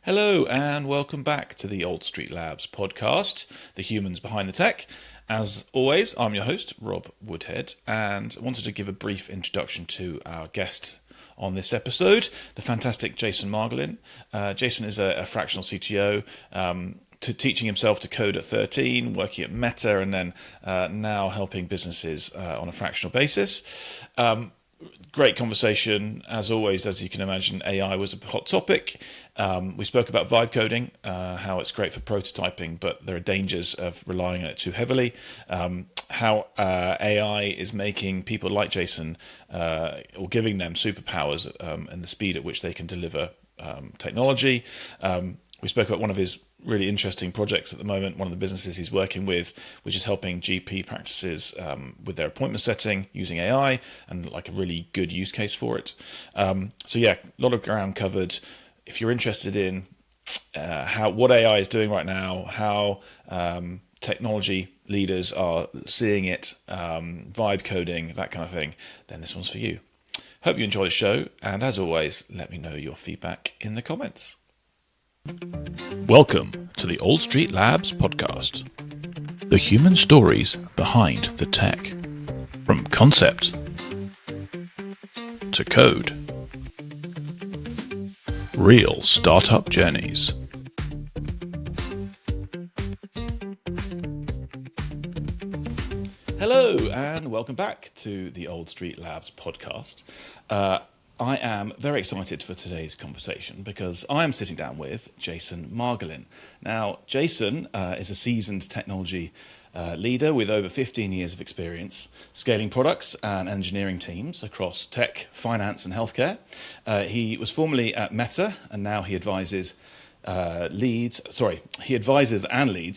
Hello and welcome back to the Old Street Labs podcast, the humans behind the tech. As always, I'm your host, Rob Woodhead, and I wanted to give a brief introduction to our guest on this episode, the fantastic Jason Margolin. Jason is a fractional CTO, teaching himself to code at 13, working at Meta, and then now helping businesses on a fractional basis. Great conversation. As always, as you can imagine, AI was a hot topic. We spoke about vibe coding, how it's great for prototyping, but there are dangers of relying on it too heavily. How AI is making people like Jason, or giving them superpowers, and the speed at which they can deliver technology. We spoke about one of his really interesting projects at the moment, one of the businesses he's working with, which is helping GP practices with their appointment setting using AI, and like a really good use case for it. So yeah, a lot of ground covered. If you're interested in what AI is doing right now, how technology leaders are seeing it, vibe coding, that kind of thing, then this one's for you. Hope you enjoy the show, and as always, let me know your feedback in the comments. Welcome to the Old Street Labs podcast, the human stories behind the tech, from concept to code, real startup journeys. Hello and welcome back to the Old Street Labs podcast. I am very excited for today's conversation because I am sitting down with Jason Margolin. Now, Jason is a seasoned technology leader with over 15 years of experience scaling products and engineering teams across tech, finance, and healthcare. He was formerly at Meta, and now he advises and leads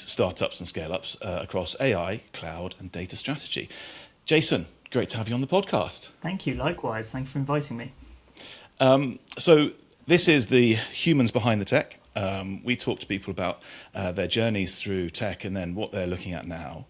startups and scale-ups across AI, cloud, and data strategy. Jason, great to have you on the podcast. Thank you. Likewise. Thanks for inviting me. So this is the humans behind the tech. We talk to people about their journeys through tech and then what they're looking at now.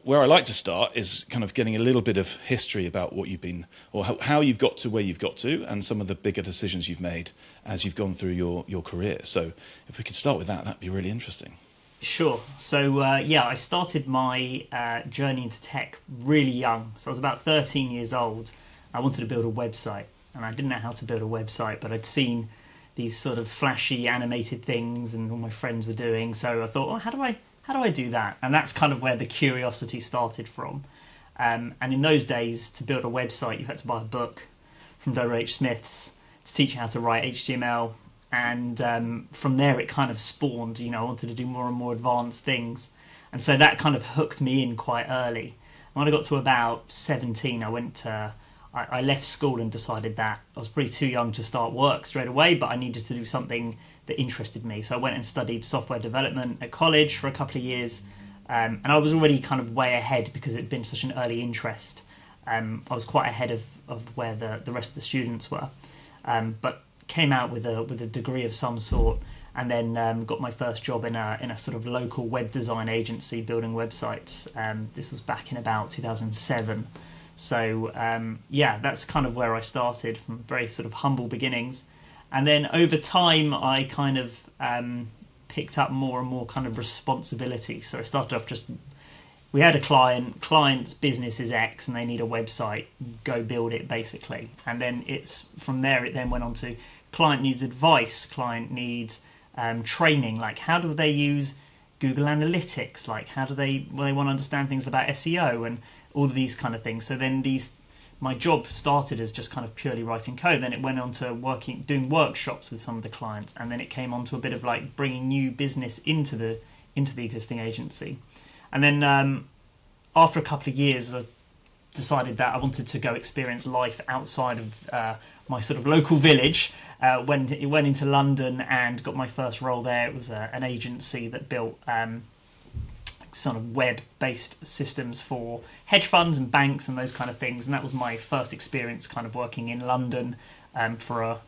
Where I like to start is kind of getting a little bit of history about what you've been, or how you've got to where you've got to, and some of the bigger decisions you've made as you've gone through your career. So if we could start with that, that'd be really interesting. Sure. So I started my journey into tech really young. So I was about 13 years old. I wanted to build a website, and I didn't know how to build a website, but I'd seen these sort of flashy animated things and all my friends were doing. So I thought, how do I do that? And that's kind of where the curiosity started from. And in those days, to build a website, you had to buy a book from W.H. Smith's to teach you how to write HTML. And from there, it kind of spawned, I wanted to do more and more advanced things. And so that kind of hooked me in quite early. When I got to about 17, I left school and decided that I was pretty too young to start work straight away, but I needed to do something that interested me. So I went and studied software development at college for a couple of years. And I was already kind of way ahead because it had been such an early interest. I was quite ahead of where the rest of the students were. But came out with a degree of some sort, and then got my first job in a sort of local web design agency building websites. This was back in about 2007. So that's kind of where I started, from very sort of humble beginnings. And then over time, I kind of picked up more and more kind of responsibility. So I started off we had a client's business is X and they need a website, go build it basically. And then from there, it then went on to client needs advice, client needs training, like how do they use Google Analytics, like how do they want to understand things about SEO and all of these kind of things. So then my job started as just kind of purely writing code. Then it went on to doing workshops with some of the clients, and then it came on to a bit of like bringing new business into the existing agency. And then after a couple of years, I decided that I wanted to go experience life outside of my sort of local village. Went into London and got my first role there. It was an agency that built sort of web-based systems for hedge funds and banks and those kind of things. And that was my first experience kind of working in London for a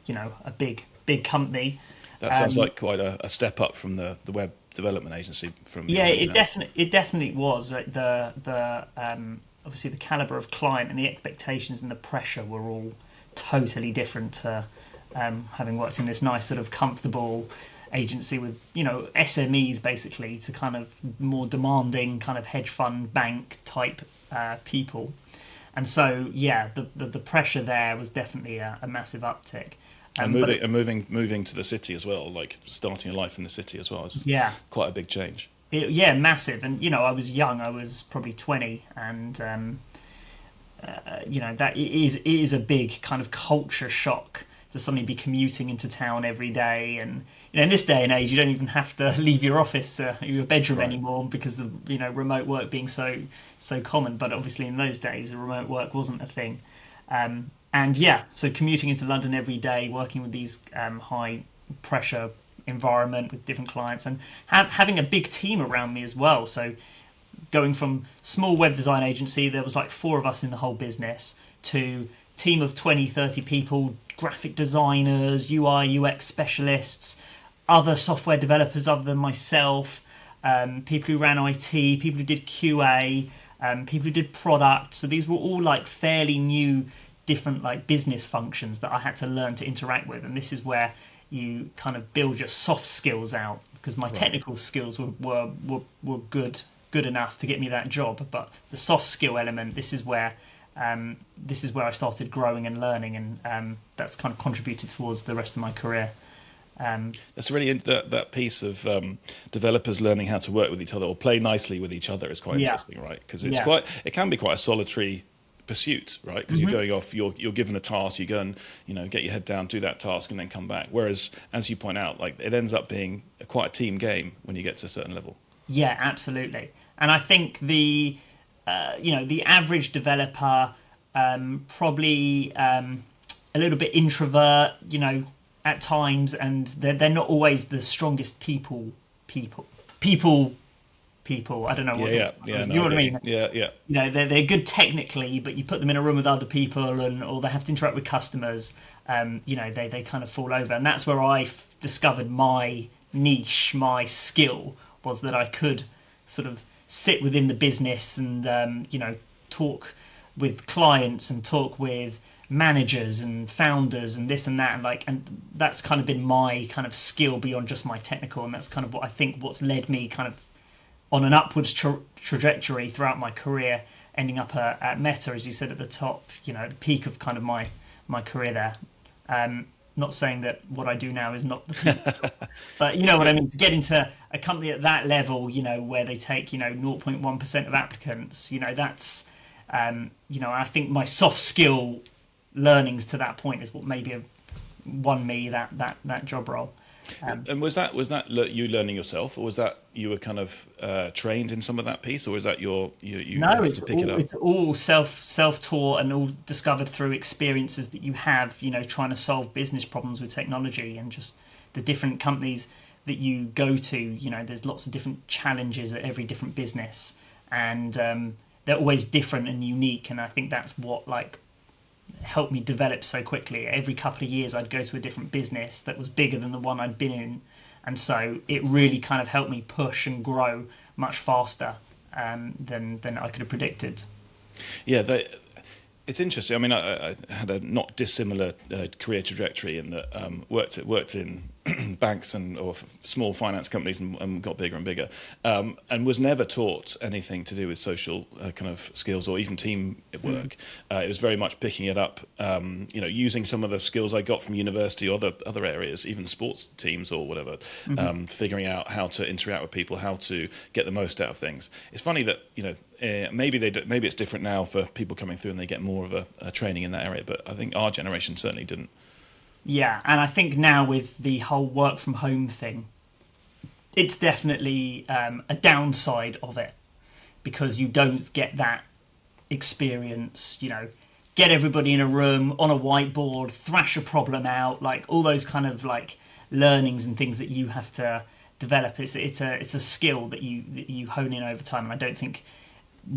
big company. That sounds like quite a step up from the web development agency. It definitely was. Like the obviously the caliber of client and the expectations and the pressure were all totally different to having worked in this nice sort of comfortable agency with, SMEs basically, to kind of more demanding kind of hedge fund bank type people. And so, yeah, the pressure there was definitely a massive uptick. And moving to the city as well, like starting a life in the city as well, is Yeah, quite a big change. yeah, massive. And I was young. I was probably 20, and that it is a big kind of culture shock to suddenly be commuting into town every day. And in this day and age, you don't even have to leave your office, your bedroom Right. anymore, because of remote work being so common. But obviously, in those days, remote work wasn't a thing. And yeah, so commuting into London every day, working with these high pressure environment with different clients, and having a big team around me as well. So going from small web design agency, there was like 4 of us in the whole business, to team of 20, 30 people, graphic designers, UI, UX specialists, other software developers other than myself, people who ran IT, people who did QA, people who did product. So these were all like fairly new, different like business functions that I had to learn to interact with. And this is where you kind of build your soft skills out, because my technical skills were good enough to get me that job, but the soft skill element, this is where I started growing and learning, and that's kind of contributed towards the rest of my career. That's really that piece of developers learning how to work with each other or play nicely with each other is quite interesting, right? Because it can be quite a solitary pursuit, right? Because you're going off, you're given a task, you go and get your head down, do that task, and then come back. Whereas, as you point out, like it ends up being quite a team game when you get to a certain level. Yeah, absolutely. And I think the average developer, probably a little bit introvert, at times, and they're not always the strongest people. I don't know what you know what I mean. Yeah. They're good technically, but you put them in a room with other people, or they have to interact with customers. They kind of fall over, and that's where I discovered my niche, my skill, was that I could sort of sit within the business and talk with clients and talk with managers and founders and this and that, and that's kind of been my kind of skill beyond just my technical, and that's kind of what I think what's led me kind of on an upwards trajectory throughout my career, ending up at Meta, as you said at the top, at the peak of kind of my career there. Not saying that what I do now is not the peak, but you know what I mean. To get into a company at that level, where they take 0.1% of applicants, that's I think my soft skill learnings to that point is what maybe have won me that job role. And was that you learning yourself, or was that you were kind of trained in some of that piece, or is that you No, had to pick it up? it's all self-taught and all discovered through experiences that you have, trying to solve business problems with technology, and just the different companies that you go to. There's lots of different challenges at every different business, and they're always different and unique. And I think that's what helped me develop so quickly. Every couple of years I'd go to a different business that was bigger than the one I'd been in, and so it really kind of helped me push and grow much faster than I could have predicted. Yeah, it's interesting. I mean, I had a not dissimilar career trajectory in that worked in banks or small finance companies and got bigger and bigger, and was never taught anything to do with social kind of skills or even team work. It was very much picking it up, using some of the skills I got from university or other areas, even sports teams or whatever, figuring out how to interact with people, how to get the most out of things. It's funny that maybe it's different now for people coming through and they get more of a training in that area, but I think our generation certainly didn't. Yeah, and I think now with the whole work from home thing, it's definitely a downside of it, because you don't get that experience, get everybody in a room on a whiteboard, thrash a problem out, like all those kind of like learnings and things that you have to develop. It's a skill that you hone in over time, and I don't think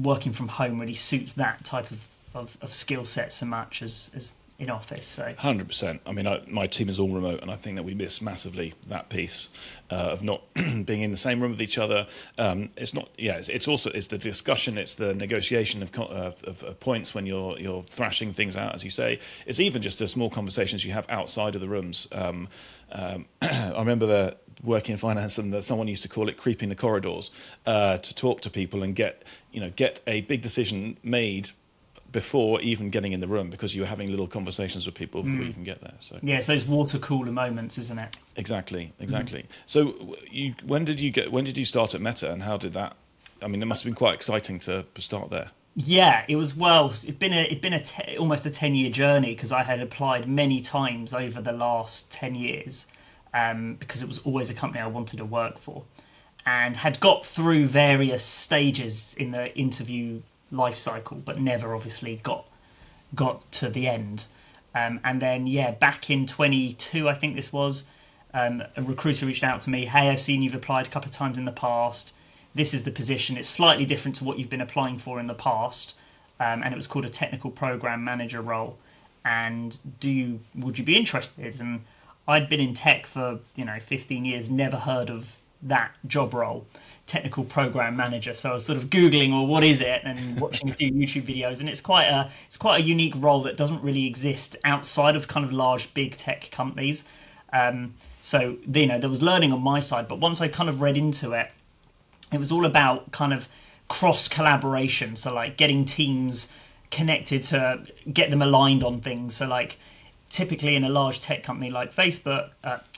working from home really suits that type of skill set so much as in office. So 100%. I mean, my team is all remote, and I think that we miss massively that piece of not being in the same room with each other. It's not, yeah. It's also it's the discussion, it's the negotiation of points when you're thrashing things out, as you say. It's even just the small conversations you have outside of the rooms. I remember working in finance, and someone used to call it creeping the corridors to talk to people and get a big decision made before even getting in the room, because you're having little conversations with people before you even get there. So yeah, it's those water cooler moments, isn't it? exactly. So when did you start at Meta, and how did that? I mean, it must have been quite exciting to start there. Yeah, it was. Well, it'd been almost a 10-year journey, because I had applied many times over the last 10 years, because it was always a company I wanted to work for, and had got through various stages in the interview life cycle, but never obviously got to the end. And then, yeah, back in 22, I think this was, a recruiter reached out to me. Hey, I've seen you've applied a couple of times in the past. This is the position. It's slightly different to what you've been applying for in the past. And it was called a technical program manager role. And would you be interested? And I'd been in tech for 15 years, never heard of that job role, technical program manager. So I was sort of Googling, well, what is it, and watching a few YouTube videos, and it's quite a unique role that doesn't really exist outside of kind of large big tech companies. So there was learning on my side, but once I kind of read into it, it was all about kind of cross collaboration. So like getting teams connected to get them aligned on things. So like typically in a large tech company like Facebook,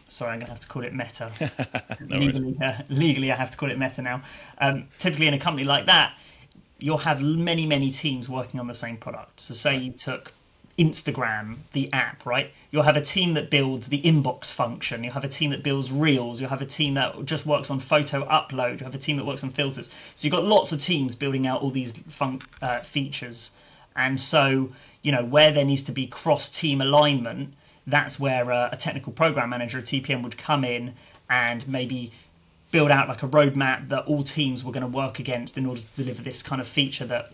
sorry, I'm going to have to call it Meta. No legally, I have to call it Meta now. Typically in a company like that, you'll have many, many teams working on the same product. So say you took Instagram, the app, right? You'll have a team that builds the inbox function. You'll have a team that builds Reels. You'll have a team that just works on photo upload. You'll have a team that works on filters. So you've got lots of teams building out all these features. And so, where there needs to be cross-team alignment, that's where a technical program manager, a TPM, would come in and maybe build out like a roadmap that all teams were going to work against in order to deliver this kind of feature that,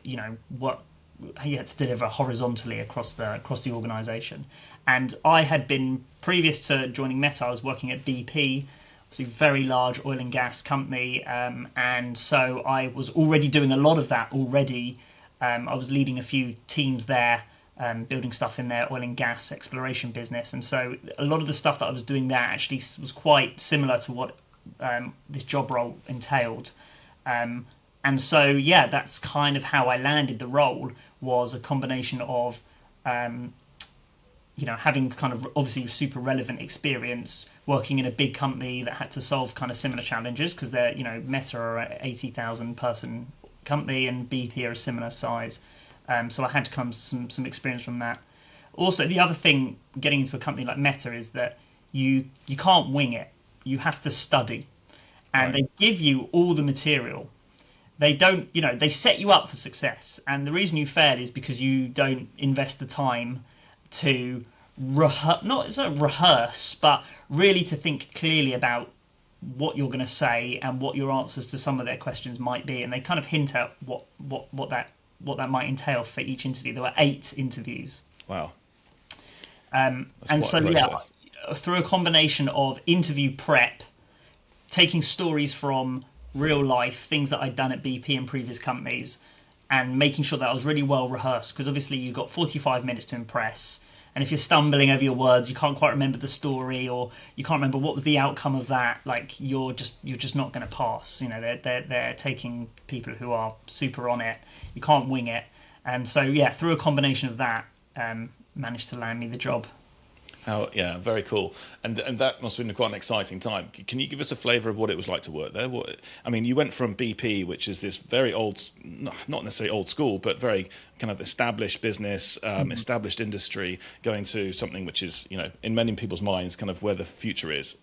what you had to deliver horizontally across the organization. And I had been, previous to joining Meta, I was working at BP, obviously a very large oil and gas company. And so I was already doing a lot of that already. I was leading a few teams there, building stuff in their oil and gas exploration business. And so a lot of the stuff that I was doing there actually was quite similar to what this job role entailed. And so, yeah, that's kind of how I landed the role, was a combination of, having kind of obviously super relevant experience working in a big company that had to solve kind of similar challenges, because they're, Meta are an 80,000 person company and BP are a similar size. So I had to come some experience from that. Also, the other thing getting into a company like Meta is that you can't wing it. You have to study. And They give you all the material. They don't, they set you up for success. And the reason you fail is because you don't invest the time to rehearse, but really to think clearly about what you're going to say and what your answers to some of their questions might be. And they kind of hint at what that might entail for each interview. There were 8 interviews. Wow. And so, yeah, through a combination of interview prep, taking stories from real life, things that I'd done at BP and previous companies, and making sure that I was really well rehearsed, because obviously you've got 45 minutes to impress. And if you're stumbling over your words, you can't quite remember the story, or you can't remember what was the outcome of that, like you're just not going to pass. They're taking people who are super on it. You can't wing it. And so, yeah, through a combination of that, managed to land me the job. Yeah, very cool. And that must have been quite an exciting time. Can you give us a flavour of what it was like to work there? You went from BP, which is this very old, not necessarily old school, but very kind of established business, established industry, going to something which is, in many people's minds, kind of where the future is.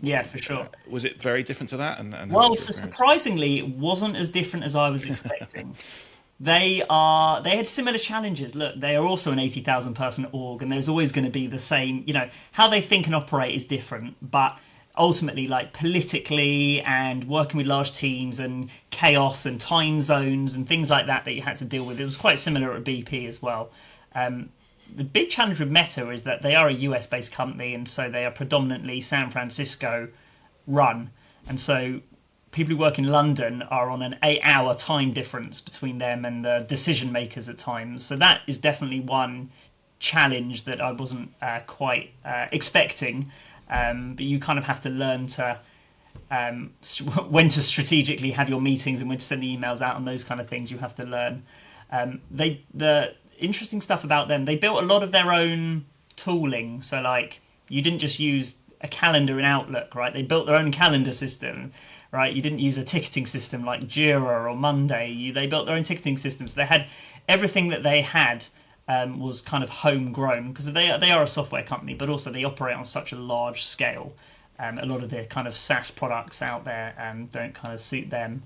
Yeah, for sure. Was it very different to that? And well, surprisingly, it wasn't as different as I was expecting. They had similar challenges. Look, they are also an 80,000 person org, and there's always going to be the same, how they think and operate is different, but ultimately, like politically and working with large teams and chaos and time zones and things like that you had to deal with, it was quite similar at BP as well. the big challenge with Meta is that they are a US based company, and so they are predominantly San Francisco run, and so people who work in London are on an 8-hour time difference between them and the decision makers at times. So that is definitely one challenge that I wasn't quite expecting. But you kind of have to learn to when to strategically have your meetings and when to send the emails out and those kind of things. You have to learn. The interesting stuff about them, they built a lot of their own tooling. So like you didn't just use a calendar in Outlook, right? They built their own calendar system, right? You didn't use a ticketing system like Jira or Monday. They built their own ticketing systems. They had everything that they had was kind of homegrown because they are a software company, but also they operate on such a large scale. A lot of the kind of SaaS products out there don't kind of suit them.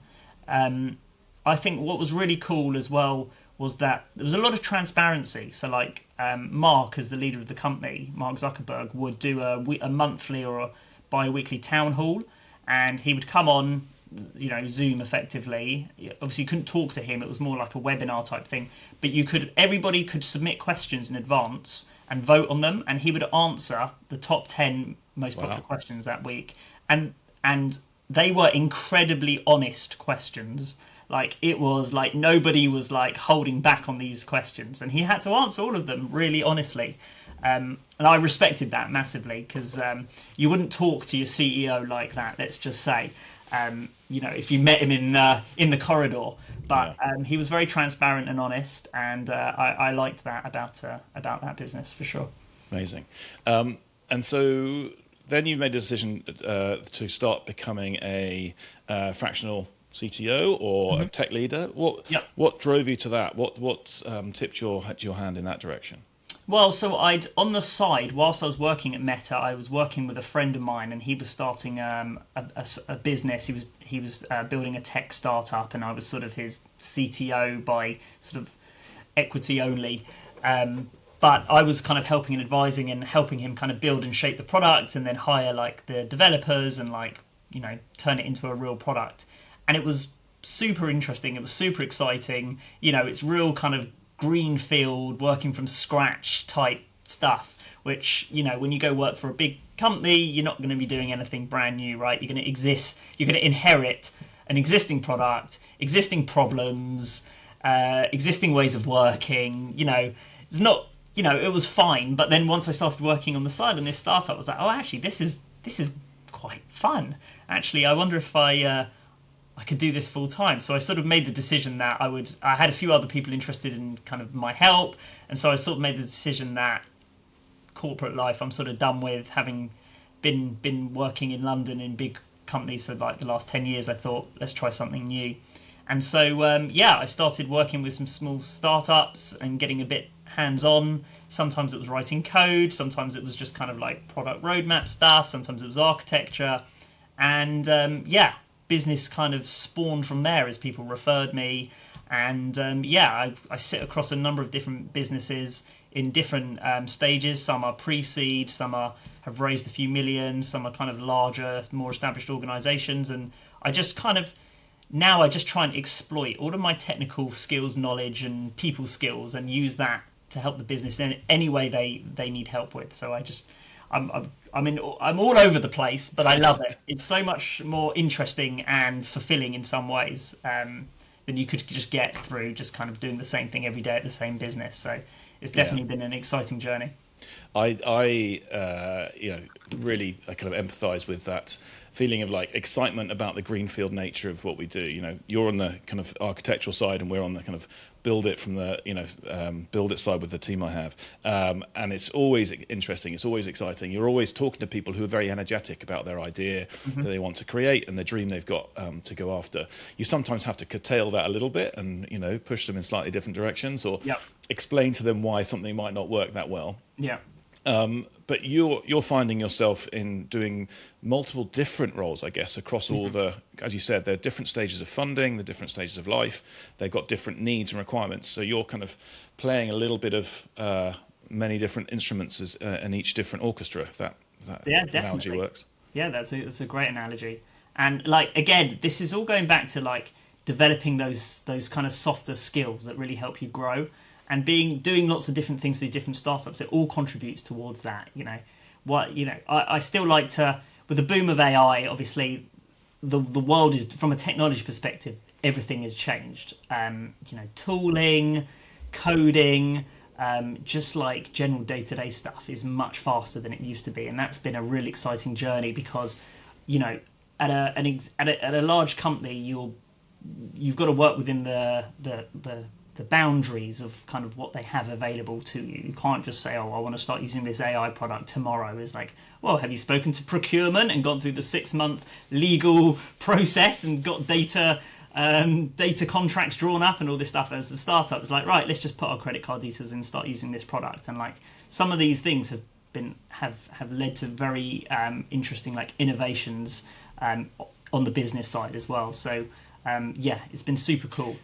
I think what was really cool as well was that there was a lot of transparency. So like Mark, as the leader of the company, Mark Zuckerberg, would do a monthly or a bi-weekly town hall, and he would come on, Zoom effectively. Obviously you couldn't talk to him, it was more like a webinar type thing, but everybody could submit questions in advance and vote on them, and he would answer the top 10 most popular questions that week, and they were incredibly honest questions. Like it was like nobody was like holding back on these questions, and he had to answer all of them really honestly. And I respected that massively because you wouldn't talk to your CEO like that. Let's just say, if you met him in the corridor. But he was very transparent and honest, and I liked that about that business for sure. Amazing. And so then you made a decision to start becoming a fractional CTO or a tech leader. What drove you to that? What tipped your hand in that direction? Well, so on the side, whilst I was working at Meta, I was working with a friend of mine, and he was starting a business. He was building a tech startup, and I was sort of his CTO by sort of equity only. But I was kind of helping and advising and helping him kind of build and shape the product, and then hire like the developers and turn it into a real product. And it was super interesting. It was super exciting. It's real kind of greenfield, working from scratch type stuff, which, when you go work for a big company, you're not going to be doing anything brand new, right? You're going to inherit an existing product, existing problems, existing ways of working. It's not, it was fine. But then once I started working on the side on this startup, I was like, oh, actually, this is quite fun. Actually, I wonder if I could do this full time. So I sort of made the decision that I had a few other people interested in kind of my help. And so I sort of made the decision that corporate life I'm sort of done with. Having been working in London in big companies for like the last 10 years, I thought, let's try something new. And so, I started working with some small startups and getting a bit hands-on. Sometimes it was writing code. Sometimes it was just kind of like product roadmap stuff. Sometimes it was architecture. And business kind of spawned from there as people referred me. And I sit across a number of different businesses in different stages. Some are pre-seed, some have raised a few million, some are kind of larger, more established organizations. And I just try and exploit all of my technical skills, knowledge, and people skills, and use that to help the business in any way they need help with. So I'm all over the place, but I love it. It's so much more interesting and fulfilling in some ways than you could just get through just kind of doing the same thing every day at the same business. So it's definitely been an exciting journey. I really kind of empathise with that feeling of like excitement about the greenfield nature of what we do. You're on the kind of architectural side, and we're on the kind of build it from the build it side with the team I have, and it's always interesting, it's always exciting. You're always talking to people who are very energetic about their idea that they want to create and the dream they've got to go after. You sometimes have to curtail that a little bit and push them in slightly different directions, or explain to them why something might not work that well. But you're finding yourself in doing multiple different roles, I guess, across all the, as you said, there are different stages of funding, the different stages of life. They've got different needs and requirements. So you're kind of playing a little bit of many different instruments in each different orchestra, if that analogy works. Yeah, that's a great analogy. And again, this is all going back to developing those kind of softer skills that really help you grow. and doing lots of different things with different startups, it all contributes towards that. I still like to, with the boom of AI, obviously the world is, from a technology perspective, everything has changed. Tooling, coding, just like general day-to-day stuff is much faster than it used to be, and that's been a really exciting journey because, at a large company, you've got to work within the boundaries of kind of what they have available to you. You can't just say, "Oh, I want to start using this AI product tomorrow." It's like, well, have you spoken to procurement and gone through the 6-month legal process and got data contracts drawn up and all this stuff? As the startup, it's like, right, let's just put our credit card details in and start using this product. And like some of these things have led to very interesting like innovations on the business side as well. So it's been super cool.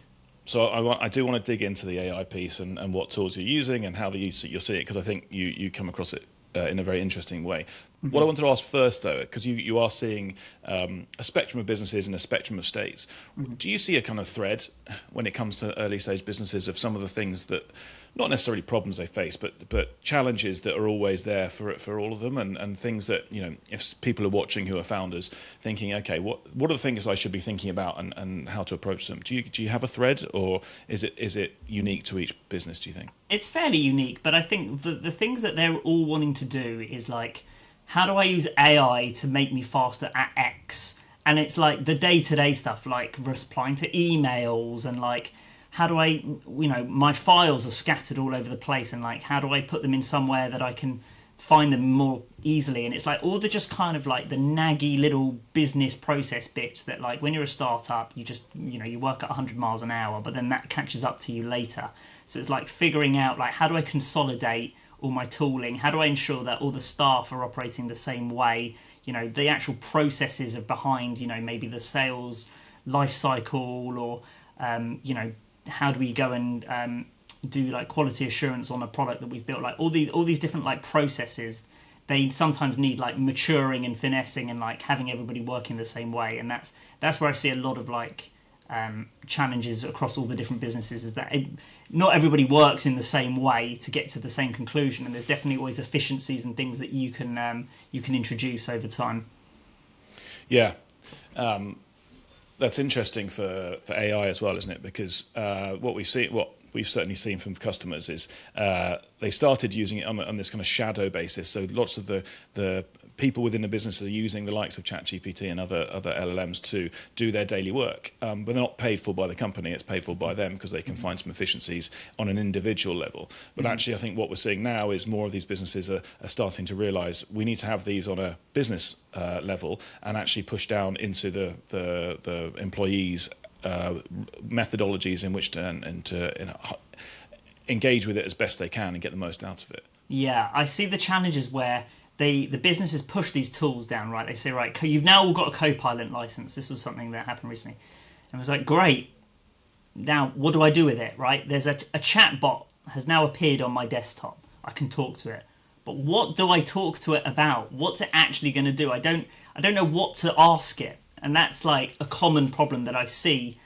So I do want to dig into the AI piece and what tools you're using and how you'll see it, because I think you come across it in a very interesting way. Mm-hmm. What I wanted to ask first, though, because you are seeing a spectrum of businesses and a spectrum of states, mm-hmm. do you see a kind of thread when it comes to early stage businesses of some of the things that, not necessarily problems they face, but challenges that are always there for all of them, and things that, if people are watching who are founders thinking, okay, what are the things I should be thinking about and how to approach them? Do you have a thread, or is it unique to each business, do you think? It's fairly unique, but I think the things that they're all wanting to do is like, how do I use AI to make me faster at X? And it's like the day-to-day stuff, like replying to emails and like, how do I, my files are scattered all over the place, and like, how do I put them in somewhere that I can find them more easily? And it's like all the just kind of like the naggy little business process bits that, like, when you're a startup, you just, you work at 100 miles an hour, but then that catches up to you later. So it's like figuring out, like, how do I consolidate all my tooling? How do I ensure that all the staff are operating the same way? The actual processes are behind, maybe the sales life cycle, or, how do we go and do like quality assurance on a product that we've built? Like all these different like processes, they sometimes need like maturing and finessing and like having everybody working the same way. And that's where I see a lot of like challenges across all the different businesses, is that not everybody works in the same way to get to the same conclusion. And there's definitely always efficiencies and things that you can introduce over time. Yeah. That's interesting for AI as well, isn't it? Because what we've certainly seen from customers is they started using it on this kind of shadow basis. So lots of the people within the business are using the likes of ChatGPT and other LLMs to do their daily work, but they're not paid for by the company. It's paid for by them because they can find some efficiencies on an individual level. But actually, I think what we're seeing now is more of these businesses are starting to realise we need to have these on a business level and actually push down into the employees' methodologies in which to engage with it as best they can and get the most out of it. Yeah, I see the challenges where the businesses push these tools down, right? They say, right, you've now all got a Copilot license. This was something that happened recently. And it was like, great. Now, what do I do with it, right? There's a chat bot has now appeared on my desktop. I can talk to it. But what do I talk to it about? What's it actually going to do? I don't know what to ask it. And that's like a common problem that I see,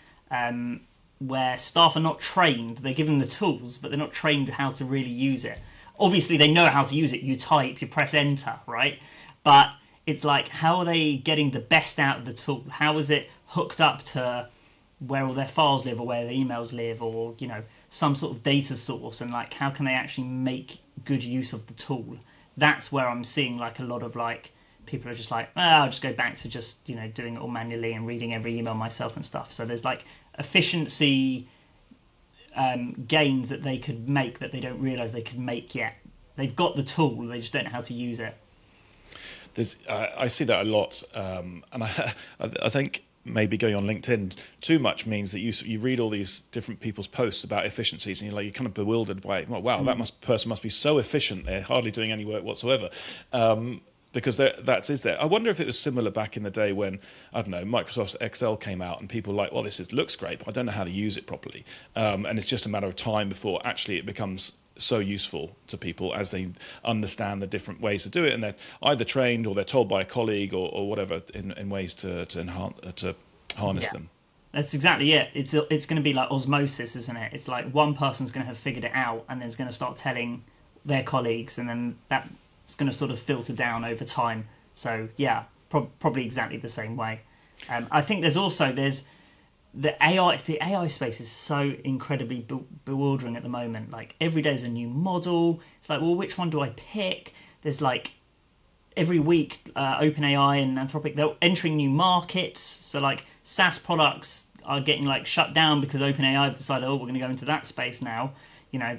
where staff are not trained. They're given the tools, but they're not trained how to really use it. Obviously, they know how to use it. You type, you press enter, right? But it's like, how are they getting the best out of the tool? How is it hooked up to where all their files live, or where their emails live, or some sort of data source? And like, how can they actually make good use of the tool? That's where I'm seeing like a lot of like people are just like, I'll just go back to just doing it all manually and reading every email myself and stuff. So there's like efficiency gains that they could make that they don't realize they could make yet. They've got the tool, they just don't know how to use it. I see that a lot, and I think maybe going on LinkedIn too much means that you read all these different people's posts about efficiencies, and you're kind of bewildered by, well, wow, that person must be so efficient. They're hardly doing any work whatsoever. Because that is there. I wonder if it was similar back in the day when, I don't know, Microsoft's Excel came out and people were like, well, looks great, but I don't know how to use it properly. And it's just a matter of time before actually it becomes so useful to people as they understand the different ways to do it. And they're either trained or they're told by a colleague or whatever in ways to harness them. That's exactly it. It's going to be like osmosis, isn't it? It's like one person's going to have figured it out and then is going to start telling their colleagues, and then that's going to sort of filter down over time. So yeah, probably exactly the same way. I think there's the AI space is so incredibly bewildering at the moment. Like every day is a new model. It's like, well, which one do I pick? There's like every week, OpenAI and Anthropic, they're entering new markets. So like SaaS products are getting like shut down because OpenAI have decided, oh, we're going to go into that space now. You know,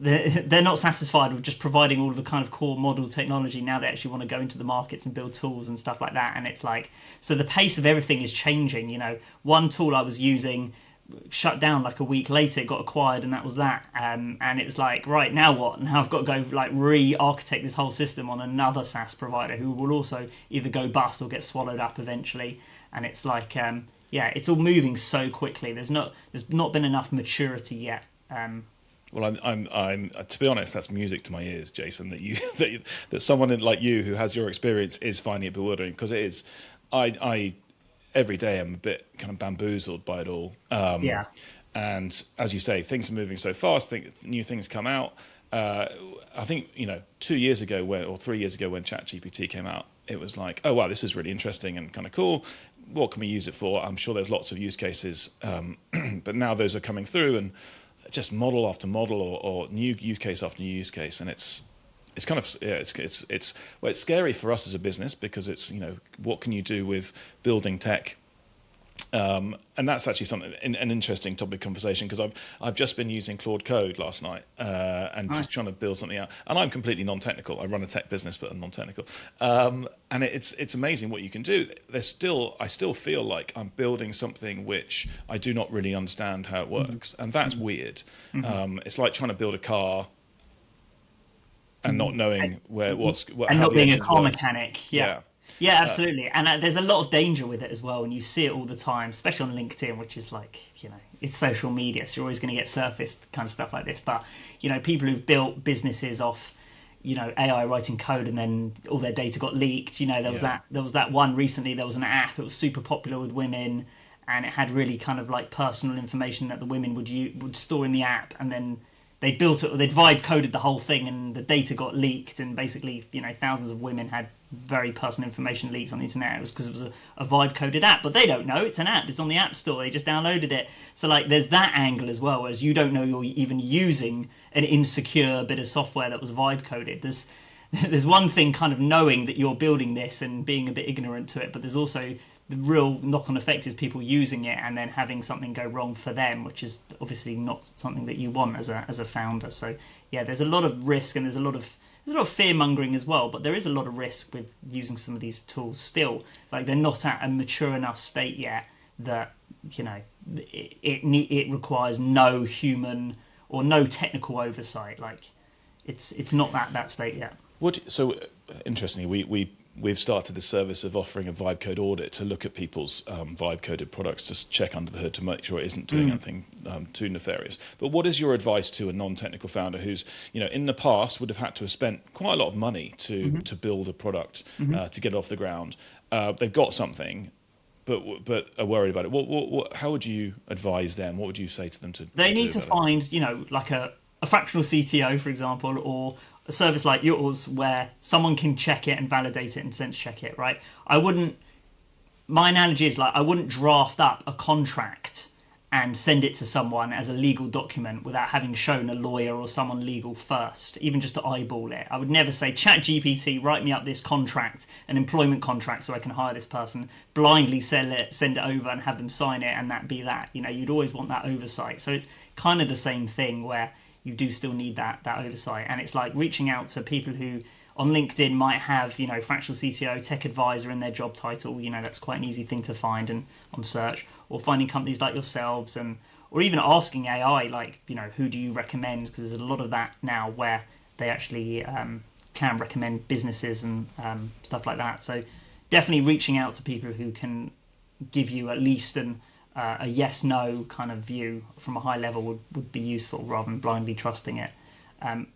they're not satisfied with just providing all of the kind of core model technology. Now they actually want to go into the markets and build tools and stuff like that. And it's like, so the pace of everything is changing. You know, one tool I was using shut down like a week later, it got acquired, and that was that. And it was like, right, now what? Now I've got to go like re-architect this whole system on another SaaS provider who will also either go bust or get swallowed up eventually. And it's like, yeah, it's all moving so quickly. There's not been enough maturity yet. Well, I'm to be honest, that's music to my ears, Jason. That someone like you who has your experience is finding it bewildering, because it is. I every day I'm a bit kind of bamboozled by it all. Yeah. And as you say, things are moving so fast. New things come out. I think 2 years ago or 3 years ago when ChatGPT came out, it was like, oh wow, this is really interesting and kind of cool. What can we use it for? I'm sure there's lots of use cases, but now those are coming through and just model after model or new use case after new use case, and it's kind of it's scary for us as a business, because it's what can you do with building tech, and that's actually an interesting topic of conversation, because I've just been using Claude Code last night and just trying to build something out, and I'm completely non-technical. I run a tech business, but I'm non-technical, and it's amazing what you can do. I still feel like I'm building something which I do not really understand how it works, and that's weird. It's like trying to build a car and not knowing and not being a car mechanic. Yeah, absolutely. And there's a lot of danger with it as well, and you see it all the time, especially on LinkedIn, which is like, it's social media, so you're always going to get surfaced kind of stuff like this. But people who've built businesses off AI writing code, and then all their data got leaked. There was that one recently. There was an app. It was super popular with women, and it had really kind of like personal information that the women would store in the app, and then they built it, or they'd vibe coded the whole thing, and the data got leaked, and basically thousands of women had very personal information leaked on the internet. It was because it was a vibe coded app, but they don't know it's an app. It's on the app store. They just downloaded it. So like there's that angle as well, whereas you don't know you're even using an insecure bit of software that was vibe coded. There's one thing kind of knowing that you're building this and being a bit ignorant to it, but there's also the real knock-on effect is people using it and then having something go wrong for them, which is obviously not something that you want as a founder. So yeah, there's a lot of risk, and there's a lot of fear-mongering as well, but there is a lot of risk with using some of these tools still. Like they're not at a mature enough state yet that it requires no human or no technical oversight. Like it's not that state yet. Interestingly, we've started the service of offering a vibe code audit to look at people's vibe coded products, to check under the hood to make sure it isn't doing anything too nefarious. But what is your advice to a non-technical founder who's in the past would have had to have spent quite a lot of money to build a product to get it off the ground? They've got something, but are worried about it. How would you advise them? What would you say to them to? They need to find like a fractional CTO, for example, or a service like yours where someone can check it and validate it and sense check it, right? My analogy is like, I wouldn't draft up a contract and send it to someone as a legal document without having shown a lawyer or someone legal first, even just to eyeball it. I would never say, ChatGPT, write me up this contract, an employment contract, so I can hire this person, blindly send it over and have them sign it, and that be that. You'd always want that oversight. So it's kind of the same thing where you do still need that oversight. And it's like reaching out to people who on LinkedIn might have, fractional CTO, tech advisor in their job title. That's quite an easy thing to find and on search, or finding companies like yourselves, or even asking AI, like, who do you recommend? Because there's a lot of that now where they actually can recommend businesses and stuff like that. So definitely reaching out to people who can give you at least a yes/no kind of view from a high level would be useful, rather than blindly trusting it.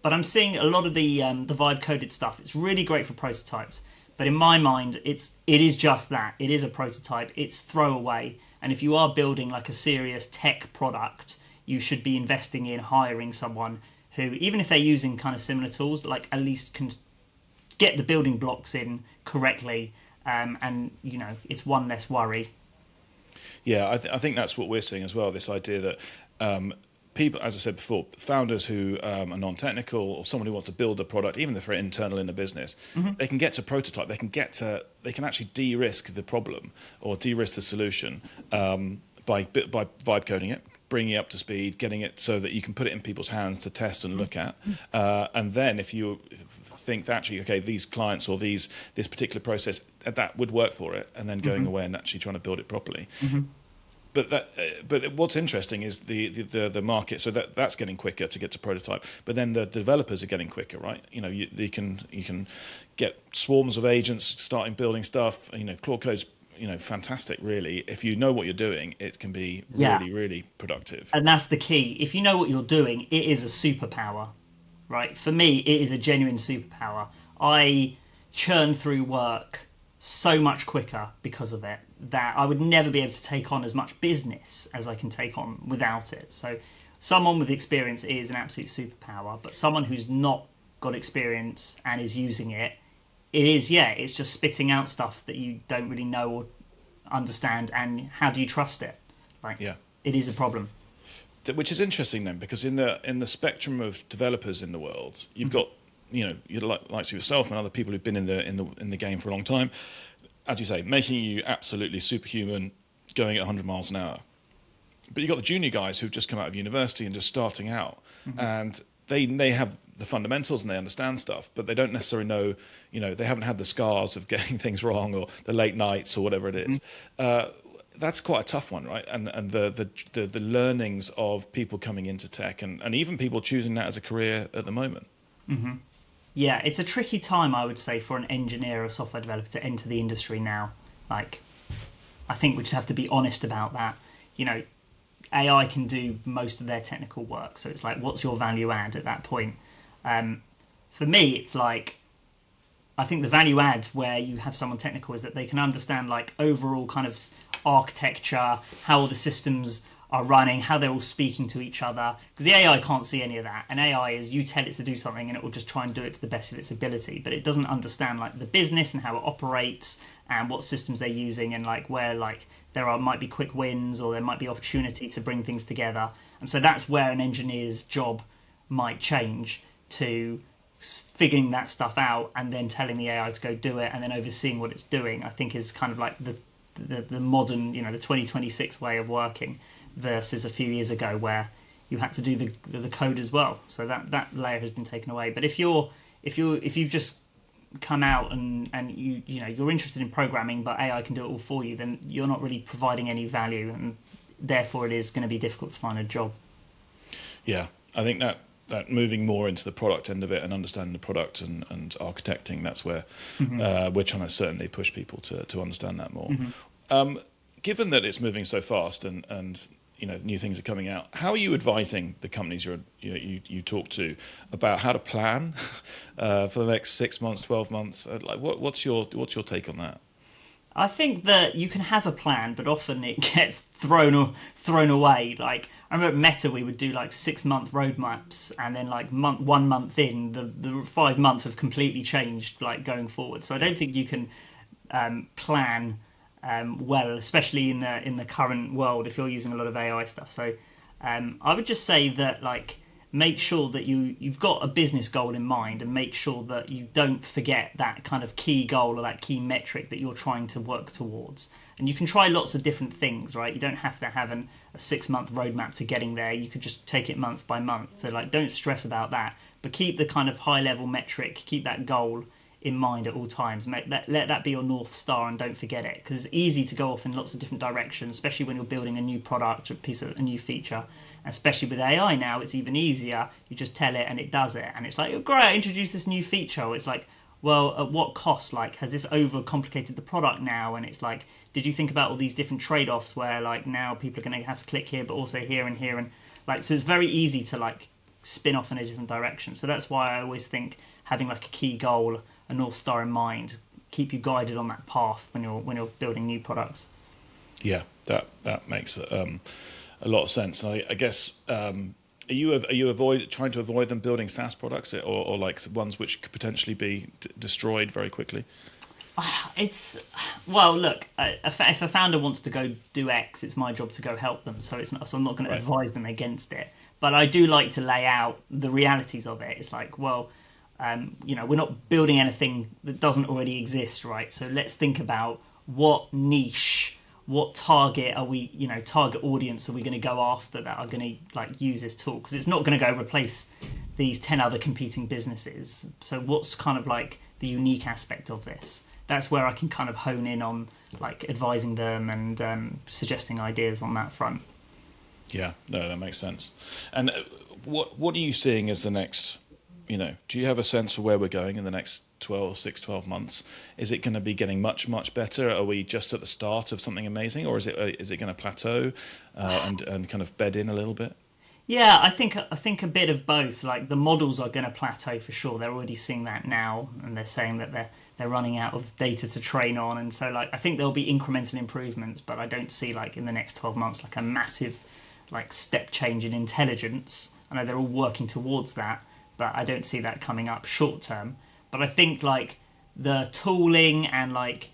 But I'm seeing a lot of the vibe coded stuff. It's really great for prototypes, but in my mind, it is just that. It is a prototype. It's throwaway, And if you are building like a serious tech product, you should be investing in hiring someone who, even if they're using kind of similar tools, but like at least can get the building blocks in correctly, and it's one less worry. Yeah, I think that's what we're seeing as well. This idea that people, as I said before, founders who are non-technical or someone who wants to build a product, even if they're internal in a business, they can get to prototype. They can actually de-risk the problem or de-risk the solution by vibe coding it, bringing it up to speed, getting it so that you can put it in people's hands to test and look at. And then if you think that actually, okay, these clients or this particular process, that would work for it, and then going away and actually trying to build it properly. But what's interesting is the market. So that's getting quicker to get to prototype. But then the developers are getting quicker, right? You can get swarms of agents starting building stuff. Claude Code's fantastic. Really, if you know what you're doing, it can be really really productive. And that's the key. If you know what you're doing, it is a superpower, right? For me, it is a genuine superpower. I churn through work so much quicker because of it that I would never be able to take on as much business as I can take on without it. So someone with experience is an absolute superpower, but someone who's not got experience and is using it, it's just spitting out stuff that you don't really know or understand, and how do you trust it? It is a problem. Which is interesting then, because in the spectrum of developers in the world, you've got you like yourself and other people who've been in the game for a long time, as you say, making you absolutely superhuman, going at 100 miles an hour. But you've got the junior guys who've just come out of university and just starting out, and they have the fundamentals and they understand stuff, but they don't necessarily know, they haven't had the scars of getting things wrong or the late nights or whatever it is. That's quite a tough one, right? And the learnings of people coming into tech and even people choosing that as a career at the moment. Yeah, it's a tricky time, I would say, for an engineer or software developer to enter the industry now. I think we just have to be honest about that. AI can do most of their technical work, so it's like, what's your value add at that point? For me, it's like, I think the value add where you have someone technical is that they can understand like overall kind of architecture, how all the systems are running, how they're all speaking to each other, because the AI can't see any of that. And AI is, you tell it to do something and it will just try and do it to the best of its ability, but it doesn't understand like the business and how it operates and what systems they're using, and like where like might be quick wins or there might be opportunity to bring things together. And so that's where an engineer's job might change to figuring that stuff out and then telling the AI to go do it and then overseeing what it's doing. I think is kind of like the modern, the 2026 way of working, versus a few years ago where you had to do the code as well. So that layer has been taken away. But if you've just come out and you're interested in programming, but AI can do it all for you, then you're not really providing any value, and therefore it is going to be difficult to find a job. Yeah, I think that moving more into the product end of it and understanding the product and architecting, that's where we're trying to certainly push people to understand that more. Given that it's moving so fast and new things are coming out, how are you advising the companies you talk to about how to plan for the next 6 months, 12 months? What's your take on that? I think that you can have a plan, but often it gets thrown away. Like I remember at Meta, we would do like 6-month roadmaps, and then like 1 month in, the 5 months have completely changed, like going forward. So I don't think you can plan well, especially in the current world if you're using a lot of AI stuff. So I would just say that like make sure that you've got a business goal in mind, and make sure that you don't forget that kind of key goal or that key metric that you're trying to work towards. And you can try lots of different things, right? You don't have to have a 6-month roadmap to getting there. You could just take it month by month. So like don't stress about that, but keep the kind of high level metric, keep that goal in mind at all times. Let that be your North Star, and don't forget it, because it's easy to go off in lots of different directions, especially when you're building a new product or a new feature. Especially with AI now, it's even easier. You just tell it and it does it, and it's like, oh great, I introduced this new feature. It's like, well, at what cost? Like, has this overcomplicated the product now? And it's like, did you think about all these different trade-offs where like now people are going to have to click here but also here and here, and like, so it's very easy to like spin off in a different direction. So that's why I always think having like a key goal, a North Star in mind, keep you guided on that path when you're building new products. Yeah, that makes a lot of sense. And I guess are you trying to avoid them building SaaS products or like ones which could potentially be destroyed very quickly? It's well, look, if a founder wants to go do X, it's my job to go help them. So it's not. So I'm not going to Right. advise them against it. But I do like to lay out the realities of it. It's like, well, we're not building anything that doesn't already exist, right? So let's think about what niche, what target are we, target audience are we going to go after that are going to like use this tool? Because it's not going to go replace these 10 other competing businesses. So what's kind of like the unique aspect of this? That's where I can kind of hone in on like advising them and suggesting ideas on that front. Yeah, no, that makes sense. And what are you seeing as the next, do you have a sense for where we're going in the next 12 months? Is it going to be getting much, much better? Are we just at the start of something amazing, or is it going to plateau and kind of bed in a little bit? Yeah, I think a bit of both. Like the models are going to plateau for sure. They're already seeing that now, and they're saying that they're running out of data to train on. And so like I think there'll be incremental improvements, but I don't see like in the next 12 months like a massive like step change in intelligence. I know they're all working towards that, but I don't see that coming up short term. But I think like the tooling and like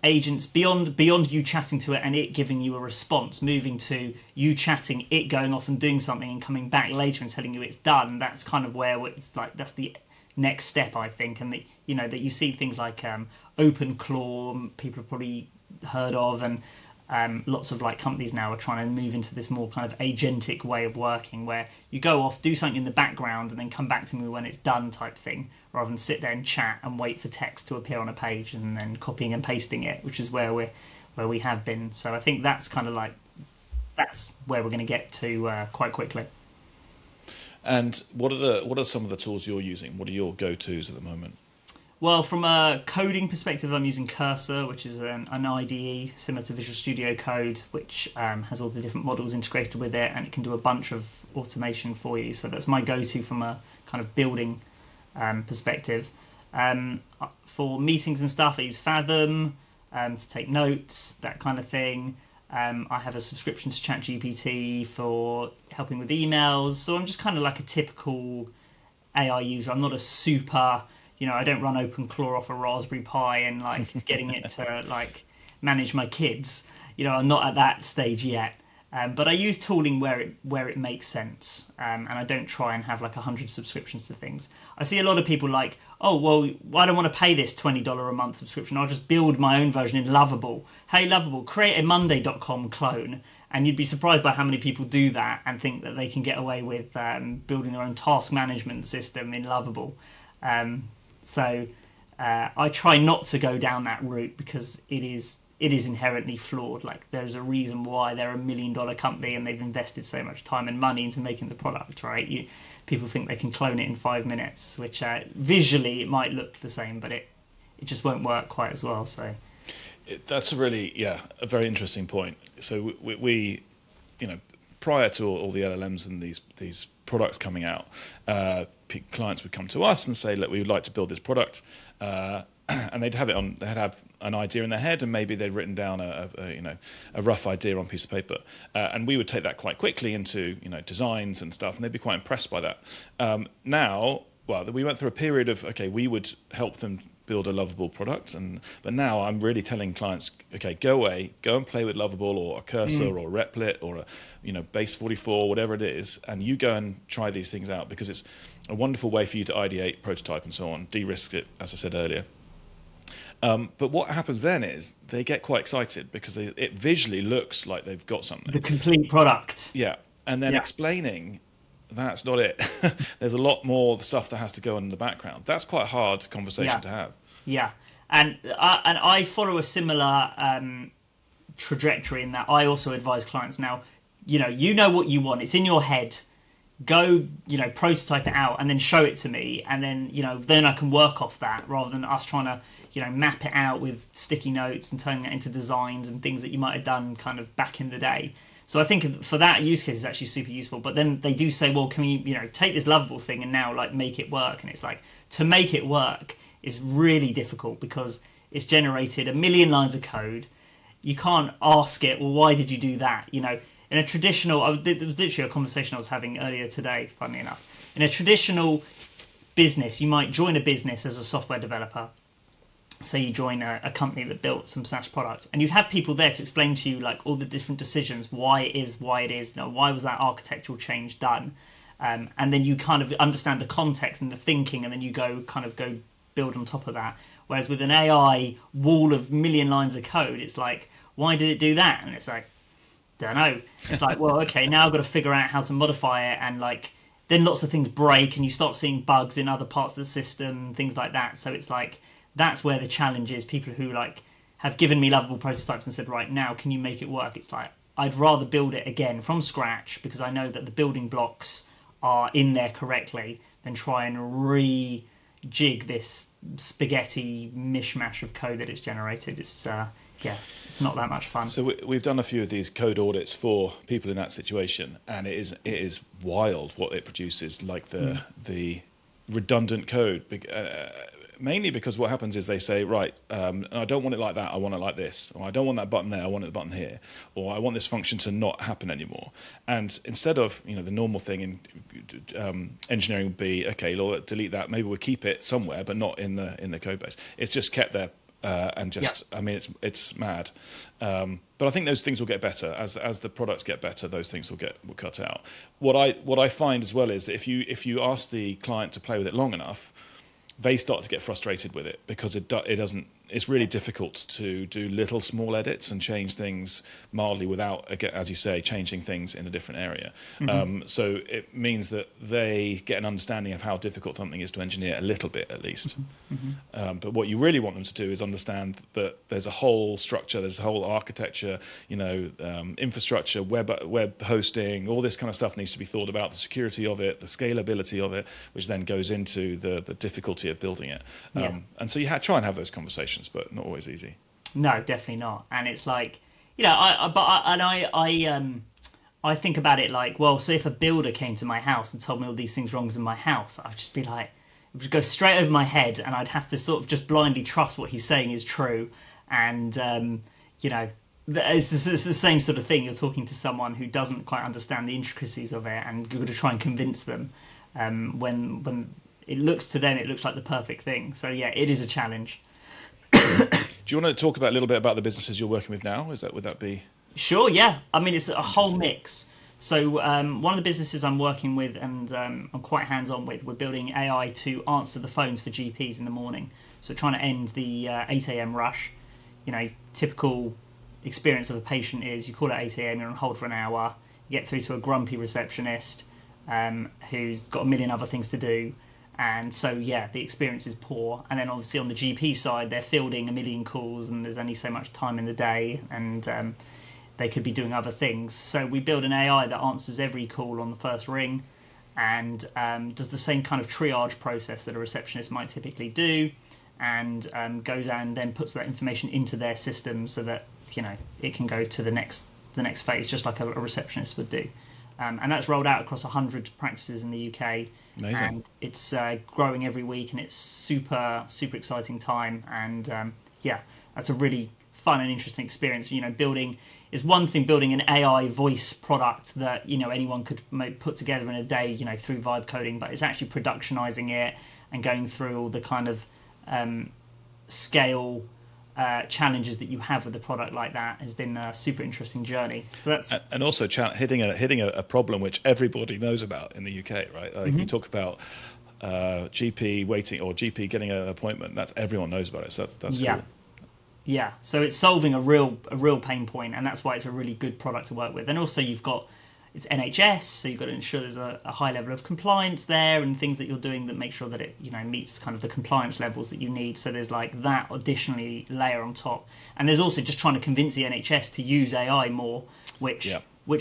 agents beyond you chatting to it and it giving you a response, moving to you chatting, it going off and doing something and coming back later and telling you it's done. That's kind of where it's like that's the next step, I think. And that you see things like OpenClaw, people have probably heard of, and lots of like companies now are trying to move into this more kind of agentic way of working, where you go off, do something in the background, and then come back to me when it's done, type thing, rather than sit there and chat and wait for text to appear on a page and then copying and pasting it, which is where we have been. So I think that's kind of like that's where we're going to get to quite quickly. And what are some of the tools you're using? What are your go-tos at the moment? Well, from a coding perspective, I'm using Cursor, which is an IDE similar to Visual Studio Code, which has all the different models integrated with it, and it can do a bunch of automation for you. So that's my go-to from a kind of building perspective. For meetings and stuff, I use Fathom to take notes, that kind of thing. I have a subscription to ChatGPT for helping with emails. So I'm just kind of like a typical AI user. I'm not a super, I don't run OpenClaw off a Raspberry Pi and like getting it to like manage my kids. I'm not at that stage yet. But I use tooling where it makes sense, and I don't try and have like 100 subscriptions to things. I see a lot of people like, oh well, I don't want to pay this $20 a month subscription. I'll just build my own version in Lovable. Hey Lovable, create a Monday.com clone, and you'd be surprised by how many people do that and think that they can get away with building their own task management system in Lovable. So I try not to go down that route because it is inherently flawed. Like there's a reason why they're $1 million company and they've invested so much time and money into making the product, right? People think they can clone it in 5 minutes, which visually it might look the same, but it just won't work quite as well. So That's a very interesting point. So we prior to all the LLMs and these products coming out, clients would come to us and say, look, we would like to build this product. And they'd have an idea in their head, and maybe they'd written down a rough idea on a piece of paper, and we would take that quite quickly into designs and stuff, and they'd be quite impressed by that. Now, well, we went through a period of we would help them build a Lovable product, but now I'm really telling clients, go away, go and play with Lovable or a Cursor or a Replit or a Base 44, whatever it is, and you go and try these things out, because it's a wonderful way for you to ideate, prototype, and so on, de-risk it, as I said earlier. But what happens then is they get quite excited because it visually looks like they've got something. the complete product. Yeah. And then explaining that's not it. There's a lot more stuff that has to go on in the background. That's quite a hard conversation to have. Yeah. And I follow a similar trajectory in that I also advise clients now, you know what you want. It's in your head. Go, prototype it out and then show it to me, and then then I can work off that, rather than us trying to map it out with sticky notes and turning it into designs and things that you might have done kind of back in the day. So I think for that use case, it's actually super useful. But then they do say, well, can you take this Lovable thing and now like make it work? And it's like, to make it work is really difficult because it's generated 1 million lines of code. you can't ask it, well, why did you do that? You know, in a traditional, there was literally a conversation I was having earlier today, funnily enough. In a traditional business, you might join a business as a software developer. So you join a company that built some SaaS product, and you'd have people there to explain to you like all the different decisions, why it is, you know, why was that architectural change done, and then you kind of understand the context and the thinking, and then you go build on top of that. Whereas with an AI wall of million lines of code, it's like, why did it do that? And it's like, don't know. It's like, well, okay, now I've got to figure out how to modify it, and like then lots of things break, and you start seeing bugs in other parts of the system, things like that. So it's like that's where the challenge is. People who like have given me lovable prototypes and said, right, now can you make it work? It's like I'd rather build it again from scratch because I know that the building blocks are in there correctly than try and rejig this spaghetti mishmash of code that it's generated. It's it's not that much fun. So we've done a few of these code audits for people in that situation, and it is wild what it produces, like the redundant code. Mainly because what happens is they say, right, I don't want it like that, I want it like this, or I don't want that button there, I want the button here, or I want this function to not happen anymore. And instead of, you know, the normal thing in engineering would be, okay, Lord, delete that, maybe we'll keep it somewhere, but not in the code base. It's just kept there, and just, I mean, it's mad. But I think those things will get better as the products get better. Those things will cut out. What I find as well is that if you ask the client to play with it long enough, they start to get frustrated with it because it doesn't. It's really difficult to do little small edits and change things mildly without, again, as you say, changing things in a different area. Mm-hmm. So it means that they get an understanding of how difficult something is to engineer a little bit at least. Mm-hmm. But what you really want them to do is understand that there's a whole structure, there's a whole architecture, you know, infrastructure, web hosting, all this kind of stuff needs to be thought about, the security of it, the scalability of it, which then goes into the difficulty of building it. And so you try and have those conversations, but not always easy. No, definitely not. And it's like, you know, I think about it like, well, so if a builder came to my house and told me all these things wrong in my house, I'd just be like, it would go straight over my head, and I'd have to sort of just blindly trust what he's saying is true. And you know, it's the same sort of thing. You're talking to someone who doesn't quite understand the intricacies of it, and you're going to try and convince them when it looks to them, it looks like the perfect thing. So yeah, it is a challenge. Do you want to talk about a little bit about the businesses you're working with now? Would that be? Sure, yeah. I mean, it's a whole mix. So one of the businesses I'm working with and I'm quite hands-on with, we're building AI to answer the phones for GPs in the morning. So trying to end the 8 a.m. rush. You know, typical experience of a patient is you call at 8 a.m., you're on hold for an hour, you get through to a grumpy receptionist who's got a million other things to do. And so, yeah, the experience is poor. And then obviously on the GP side, they're fielding a million calls and there's only so much time in the day, and they could be doing other things. So we build an AI that answers every call on the first ring and does the same kind of triage process that a receptionist might typically do, and goes out and then puts that information into their system so that, you know, it can go to the next phase, just like a receptionist would do. And that's rolled out across 100 practices in the UK. Amazing. And it's growing every week, and it's super exciting time. And that's a really fun and interesting experience. You know, building an AI voice product that, you know, anyone could put together in a day, you know, through vibe coding, but it's actually productionizing it and going through all the kind of scale challenges that you have with a product like that has been a super interesting journey. So that's and also hitting a problem which everybody knows about in the UK, right? Like you talk about GP waiting or GP getting an appointment. That's everyone knows about it. So that's cool. Yeah. So it's solving a real pain point, and that's why it's a really good product to work with. And also it's NHS, so you've got to ensure there's a high level of compliance there and things that you're doing that make sure that it, you know, meets kind of the compliance levels that you need. So there's like that additionally layer on top. And there's also just trying to convince the NHS to use AI more, which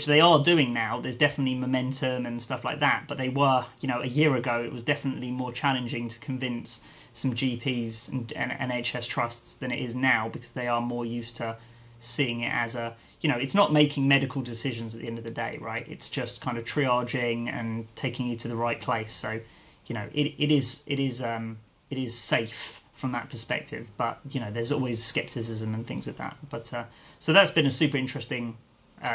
they are doing now. There's definitely momentum and stuff like that. But they were, you know, a year ago, it was definitely more challenging to convince some GPs and NHS trusts than it is now, because they are more used to seeing it as a, you know, it's not making medical decisions at the end of the day, right? It's just kind of triaging and taking you to the right place. So, you know, it is safe from that perspective. But there's always skepticism and things with that. But so that's been a super interesting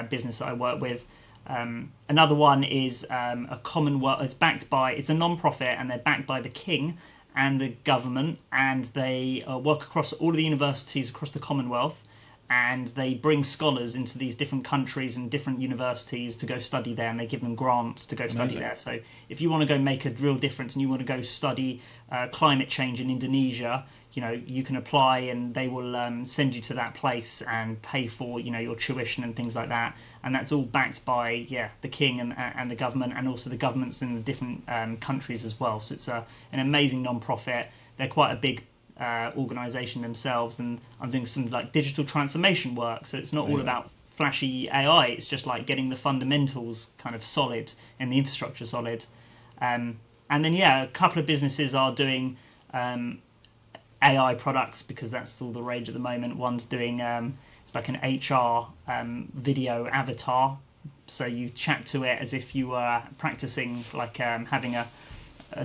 business that I work with. Another one is a Commonwealth. It's a non-profit, and they're backed by the King and the government, and they work across all of the universities across the Commonwealth, and they bring scholars into these different countries and different universities to go study there, and they give them grants to go study there. So if you want to go make a real difference and you want to go study climate change in Indonesia, you can apply, and they will send you to that place and pay for your tuition and things like that. And that's all backed by the King and the government, and also the governments in the different countries as well. So it's an amazing non-profit. They're quite a big organization themselves, and I'm doing some digital transformation work, so it's not all about flashy AI. It's just getting the fundamentals kind of solid and the infrastructure solid. And then a couple of businesses are doing AI products, because that's still the rage at the moment. One's doing it's like an HR video avatar, so you chat to it as if you were practicing having a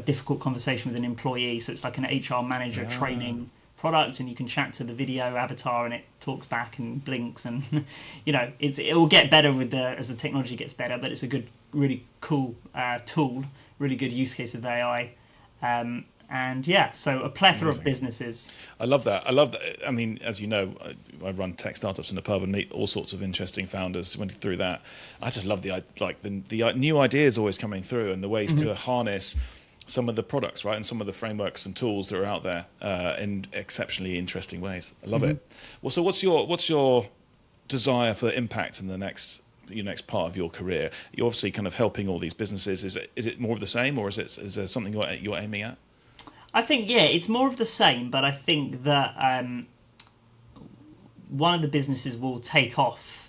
difficult conversation with an employee. So it's like an HR manager training product, and you can chat to the video avatar and it talks back and blinks, and it will get better as the technology gets better. But it's a good, really cool tool, really good use case of AI. So a plethora of businesses. I love that. I mean, as you know, I run tech startups in the pub and meet all sorts of interesting founders. Went through that. I just love the new ideas always coming through, and the ways to harness some of the products, right, and some of the frameworks and tools that are out there in exceptionally interesting ways. I love it. Well, so what's your desire for impact in the next part of your career? You're obviously kind of helping all these businesses. Is it more of the same, or is there something you're aiming at? I think it's more of the same, but I think that one of the businesses will take off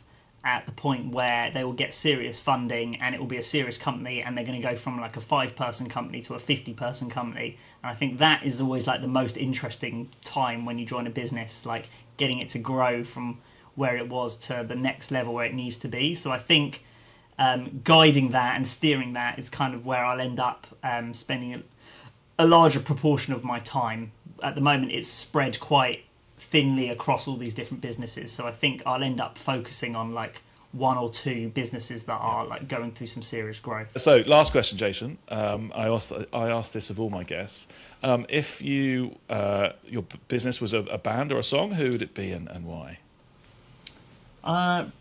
at the point where they will get serious funding, and it will be a serious company, and they're going to go from a 5-person company to a 50-person company. And I think that is always the most interesting time when you join a business, getting it to grow from where it was to the next level where it needs to be. So I think guiding that and steering that is kind of where I'll end up spending a larger proportion of my time. At the moment, it's spread quite thinly across all these different businesses, so I think I'll end up focusing on one or two businesses that are going through some serious growth. So last question, Jason. I asked this of all my guests. If your business was a band or a song, who would it be and why?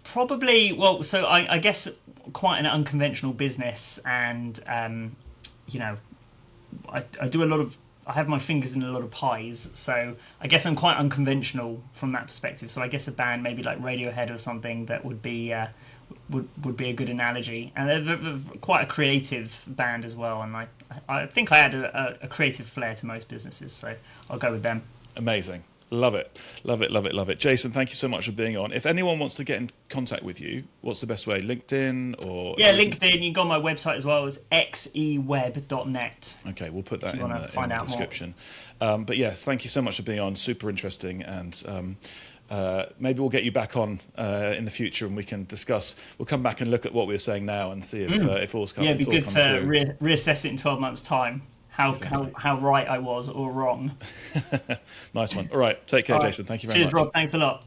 Probably, so I guess quite an unconventional business, and I do a lot of, I have my fingers in a lot of pies, so I guess I'm quite unconventional from that perspective. So I guess a band maybe like Radiohead or something that would be would be a good analogy. And they're quite a creative band as well, and I think I add a creative flair to most businesses, so I'll go with them. Amazing. Love it. Love it, love it, love it. Jason, thank you so much for being on. If anyone wants to get in contact with you, what's the best way? LinkedIn or... Yeah, LinkedIn. You can go on my website as well as xeweb.net. Okay, we'll put that in the description. But yeah, thank you so much for being on. Super interesting. And maybe we'll get you back on in the future and we can discuss. We'll come back and look at what we're saying now and see if all's come. Yeah, it'd be good to reassess it in 12 months' time. How right I was or wrong. Nice one. All right. Take care, Jason. Thank you very much. Cheers, Rob. Thanks a lot.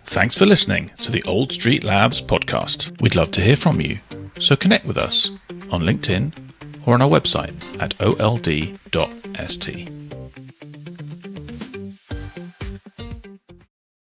Thanks for listening to the Old Street Labs podcast. We'd love to hear from you. So connect with us on LinkedIn or on our website at old.st.